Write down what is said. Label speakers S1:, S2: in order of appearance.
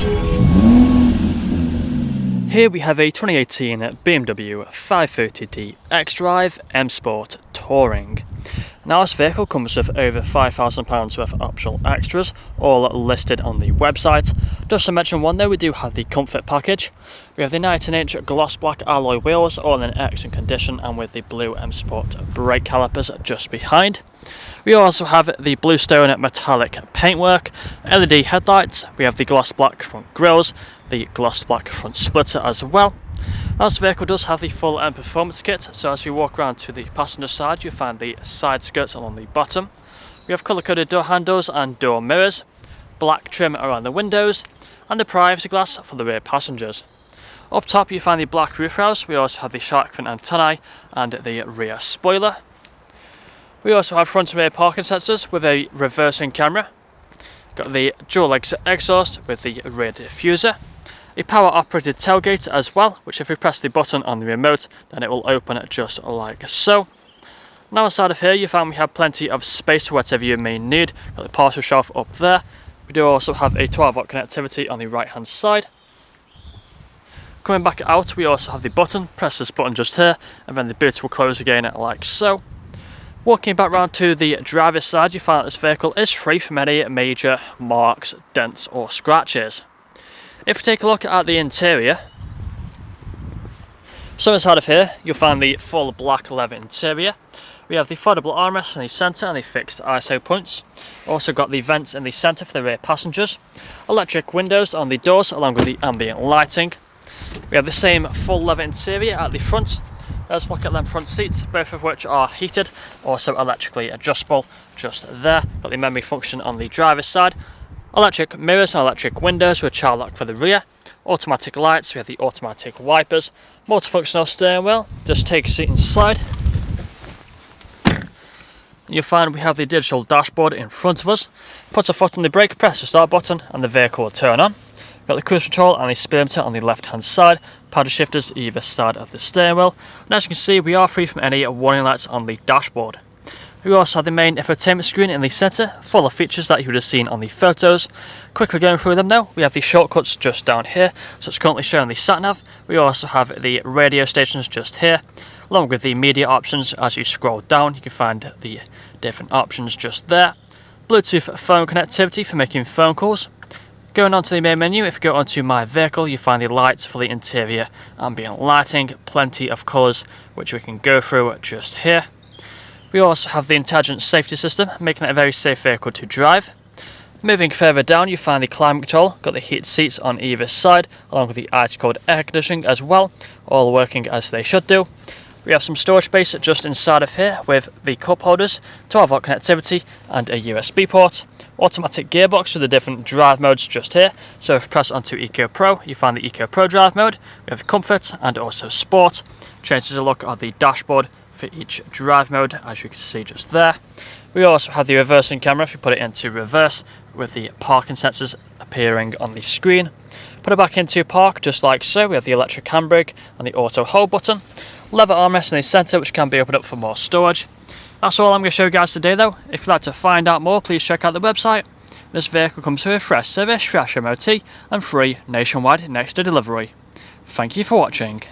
S1: Here we have a 2018 BMW 530d XDRIVE M Sport Touring. Now this vehicle comes with over £5,000 worth of optional extras, all listed on the website. Just to mention one though, we do have the comfort package. We have the 19-inch gloss black alloy wheels, all in excellent condition and with the blue M Sport brake calipers just behind. We also have the bluestone metallic paintwork, LED headlights, we have the gloss black front grills, the gloss black front splitter as well. Now this vehicle does have the full performance kit, so as we walk around to the passenger side you'll find the side skirts along the bottom. We have colour coded door handles and door mirrors, black trim around the windows and the privacy glass for the rear passengers. Up top you find the black roof rails. We also have the shark fin antennae and the rear spoiler. We also have front and rear parking sensors with a reversing camera. Got the dual exhaust with the rear diffuser. A power operated tailgate as well, which if we press the button on the remote then it will open just like so. Now inside of here you find we have plenty of space for whatever you may need. Got the parcel shelf up there. We do also have a 12-volt connectivity on the right hand side. Coming back out we also have the button. Press this button just here and then the boot will close again like so. Walking back round to the driver's side you find that this vehicle is free from any major marks, dents or scratches. If we take a look at the interior, so inside of here you'll find the full black leather interior. We have the foldable armrest in the centre and the fixed ISO points. Also got the vents in the centre for the rear passengers. Electric windows on the doors along with the ambient lighting. We have the same full leather interior at the front. Let's look at them front seats, both of which are heated, also electrically adjustable just there. Got the memory function on the driver's side. Electric mirrors and electric windows with child lock for the rear. Automatic lights, we have the automatic wipers. Multifunctional steering wheel, just take a seat inside. You'll find we have the digital dashboard in front of us. Put a foot on the brake, press the start button and the vehicle will turn on. Got the cruise control and the speedometer on the left hand side. Paddle shifters either side of the steering wheel. And as you can see we are free from any warning lights on the dashboard. We also have the main infotainment screen in the centre, full of features that you would have seen on the photos. Quickly going through them now, we have the shortcuts just down here, so it's currently showing the sat-nav. We also have the radio stations just here, along with the media options. As you scroll down you can find the different options just there. Bluetooth phone connectivity for making phone calls. Going on to the main menu, if you go onto My Vehicle you find the lights for the interior ambient lighting, plenty of colours which we can go through just here. We also have the intelligent safety system, making it a very safe vehicle to drive. Moving further down you find the climate control, got the heated seats on either side, along with the IT-code air conditioning as well, all working as they should do. We have some storage space just inside of here with the cup holders, 12-volt connectivity and a USB port. Automatic gearbox with the different drive modes just here, so if you press onto Eco Pro you find the Eco Pro drive mode. We have Comfort and also Sport. Changes a look at the dashboard for each drive mode as you can see just there. We also have the reversing camera if you put it into reverse with the parking sensors appearing on the screen. Put it back into park just like so. We have the electric handbrake and the auto hold button. Leather armrest in the centre which can be opened up for more storage. That's all I'm going to show you guys today though. If you'd like to find out more please check out the website. This vehicle comes with a fresh service, fresh MOT and free nationwide next day delivery. Thank you for watching.